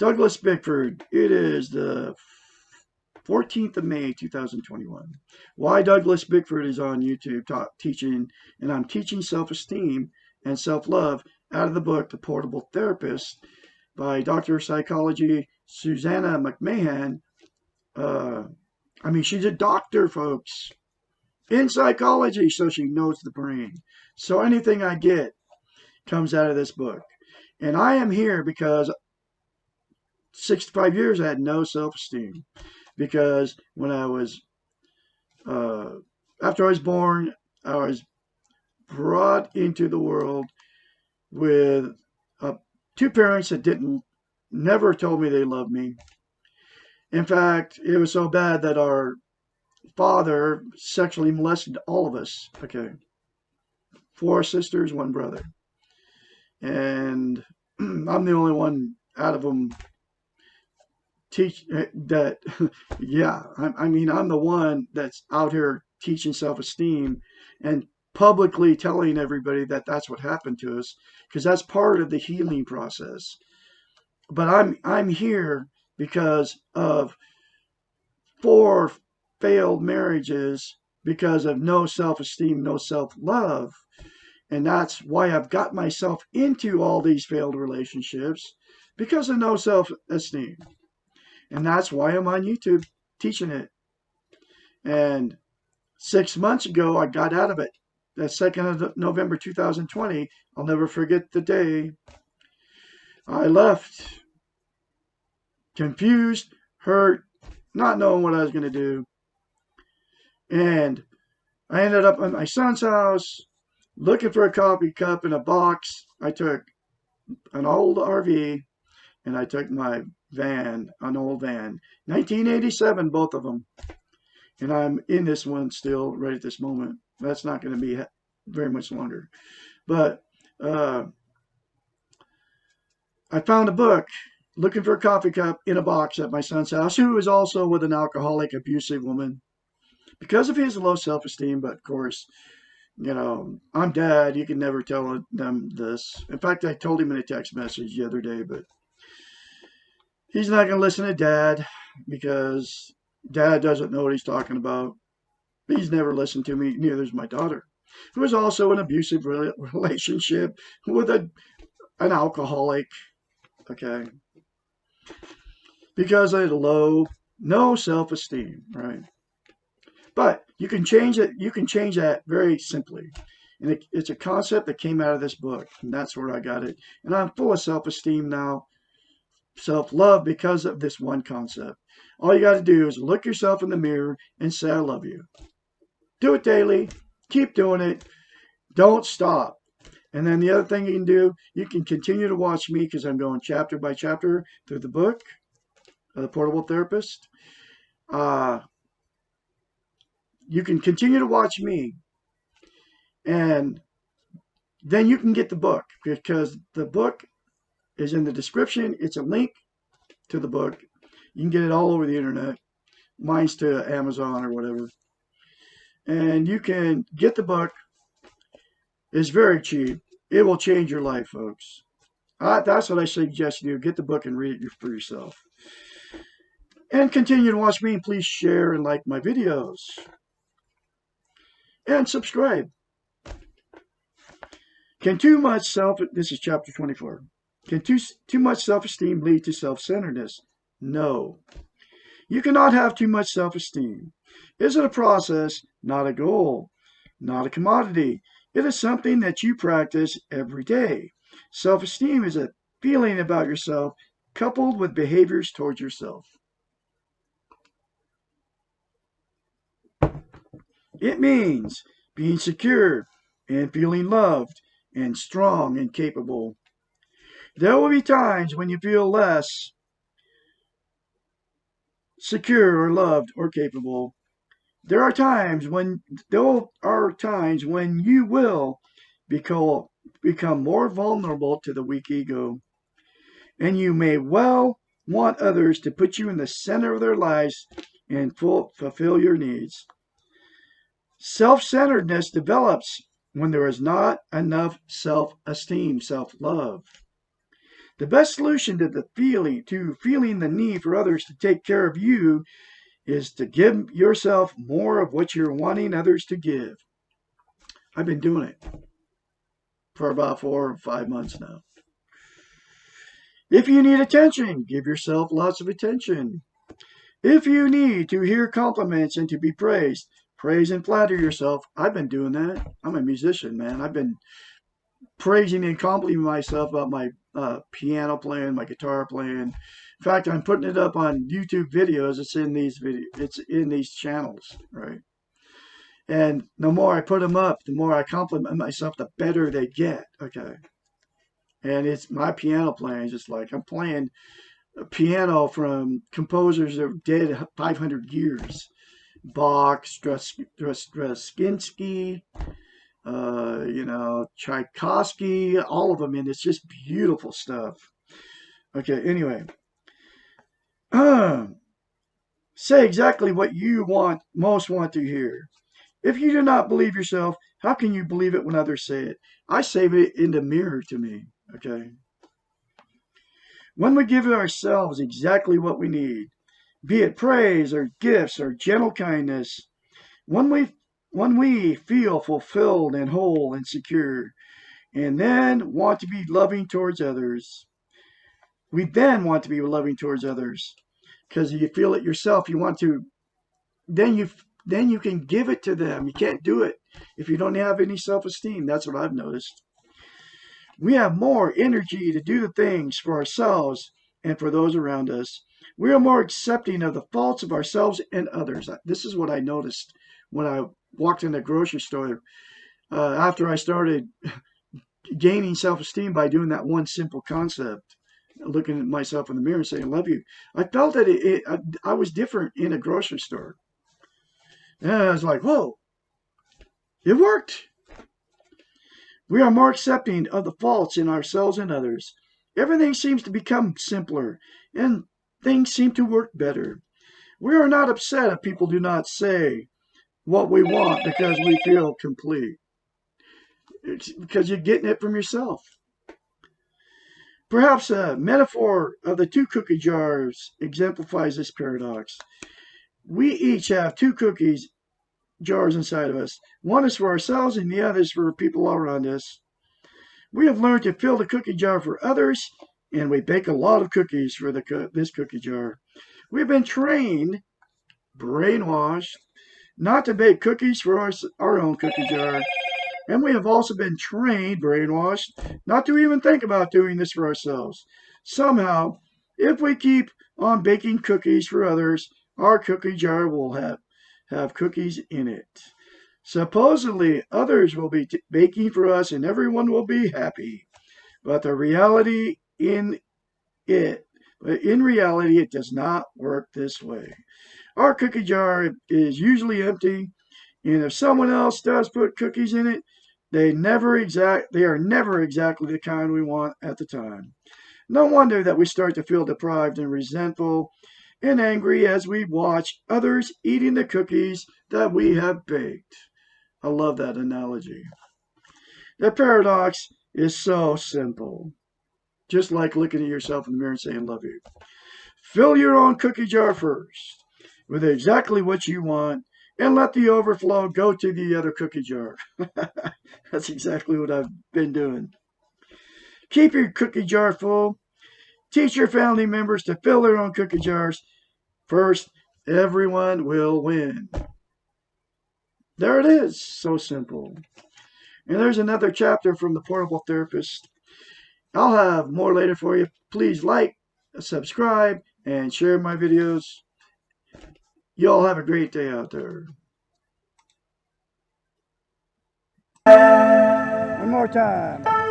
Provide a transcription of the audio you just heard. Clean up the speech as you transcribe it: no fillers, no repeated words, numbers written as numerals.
Douglas Bickford. It is the 14th of May, 2021. Why Douglas Bickford is on YouTube teaching, and I'm teaching self-esteem and self-love out of the book, The Portable Therapist, by Dr. of Psychology Susanna McMahon. Uh, she's a doctor, folks, in psychology, so she knows the brain. So anything I get comes out of this book. And I am here because 65 years I had no self-esteem. Because when I was, uh, after I was born, I was brought into the world with two parents that never told me they loved me. In fact, it was so bad that our father sexually molested all of us. Okay. Four sisters, one brother. And I'm the only one out of them teach that. Yeah, I'm the one that's out here teaching self-esteem and publicly telling everybody that that's what happened to us, because that's part of the healing process. But I'm here because of four failed marriages, because of no self-esteem, no self-love. And that's why I've got myself into all these failed relationships, because of no self-esteem. And that's why I'm on YouTube teaching it. And 6 months ago, I got out of it. The 2nd of November 2020, I'll never forget the day. I left confused, hurt, not knowing what I was going to do. And I ended up at my son's house looking for a coffee cup in a box. I took an old RV and I took my van, an old van, 1987, both of them. And I'm in this one still right at this moment. That's not going to be very much longer. But I found a book looking for a coffee cup in a box at my son's house, who was also with an alcoholic, abusive woman, because of his low self-esteem. But of course, I'm dad. You can never tell them this. In fact, I told him in a text message the other day, but he's not going to listen to dad because dad doesn't know what he's talking about. He's never listened to me. Neither is my daughter, who was also in an abusive relationship with an alcoholic. Okay. Because of no self-esteem, right? But you can change it. You can change that very simply. And it's a concept that came out of this book. And that's where I got it. And I'm full of self-esteem now, self-love, because of this one concept. All you got to do is look yourself in the mirror and say, I love you. Do it daily. Keep doing it. Don't stop. And then the other thing you can do, you can continue to watch me, because I'm going chapter by chapter through the book, The Portable Therapist. You can continue to watch me, and then you can get the book, because the book is in the description. It's a link to the book. You can get it all over the internet. Mine's to Amazon or whatever. And you can get the book. It's very cheap. It will change your life, folks. That's what I suggest you do. Get the book and read it for yourself. And continue to watch me, and please share and like my videos. And subscribe. This is chapter 24. Can too much self-esteem lead to self-centeredness? No. You cannot have too much self-esteem. It is a process, not a goal, not a commodity. It is something that you practice every day. Self-esteem is a feeling about yourself coupled with behaviors towards yourself. It means being secure and feeling loved and strong and capable. There will be times when you feel less secure or loved or capable. There are times when you will become more vulnerable to the weak ego, and you may well want others to put you in the center of their lives and fulfill your needs. Self-centeredness develops when there is not enough self-esteem, self-love. The best solution to feeling the need for others to take care of you is to give yourself more of what you're wanting others to give. I've been doing it for about 4 or 5 months now. If you need attention, give yourself lots of attention. If you need to hear compliments and to be praised, praise and flatter yourself. I've been doing that. I'm a musician, man. I've been praising and complimenting myself about my piano playing, my guitar playing. In fact, I'm putting it up on YouTube videos. It's in these channels, right? And the more I put them up, the more I compliment myself, the better they get. Okay. And it's my piano playing is just like I'm playing a piano from composers that are dead 500 years. Bach, Stravinsky, Tchaikovsky, all of them, and it's just beautiful stuff. Okay, anyway, say exactly what you most want to hear. If you do not believe yourself, how can you believe it when others say it? I say it in the mirror to me. Okay. When we give ourselves exactly what we need, be it praise or gifts or gentle kindness, when we feel fulfilled and whole and secure, and then want to be loving towards others, we then want to be loving towards others because you feel it yourself. You want to, then you can give it to them. You can't do it if you don't have any self-esteem. That's what I've noticed. We have more energy to do the things for ourselves and for those around us. We are more accepting of the faults of ourselves and others. This is what I noticed when I walked in the grocery store after I started gaining self-esteem by doing that one simple concept, looking at myself in the mirror and saying, "I love you." I felt that I was different in a grocery store. And I was like, whoa, it worked. We are more accepting of the faults in ourselves and others. Everything seems to become simpler and things seem to work better. We are not upset if people do not say what we want because we feel complete. It's because you're getting it from yourself. Perhaps a metaphor of the two cookie jars exemplifies this paradox. We each have two cookies jars inside of us. One is for ourselves and the other is for people all around us. We have learned to fill the cookie jar for others, and we bake a lot of cookies for this cookie jar. We've been trained, brainwashed, not to bake cookies for our own cookie jar. And we have also been trained, brainwashed, not to even think about doing this for ourselves. Somehow, if we keep on baking cookies for others, our cookie jar will have cookies in it. Supposedly, others will be baking for us and everyone will be happy. But in reality, it does not work this way. Our cookie jar is usually empty, and if someone else does put cookies in it, they are never exactly the kind we want at the time. No wonder that we start to feel deprived and resentful and angry as we watch others eating the cookies that we have baked. I love that analogy. The paradox is so simple. Just like looking at yourself in the mirror and saying, "Love you." Fill your own cookie jar first with exactly what you want and let the overflow go to the other cookie jar. That's exactly what I've been doing. Keep your cookie jar full. Teach your family members to fill their own cookie jars. First, everyone will win. There it is. So simple. And there's another chapter from the Portable Therapist. I'll have more later for you. Please like, subscribe, and share my videos. You all have a great day out there. One more time.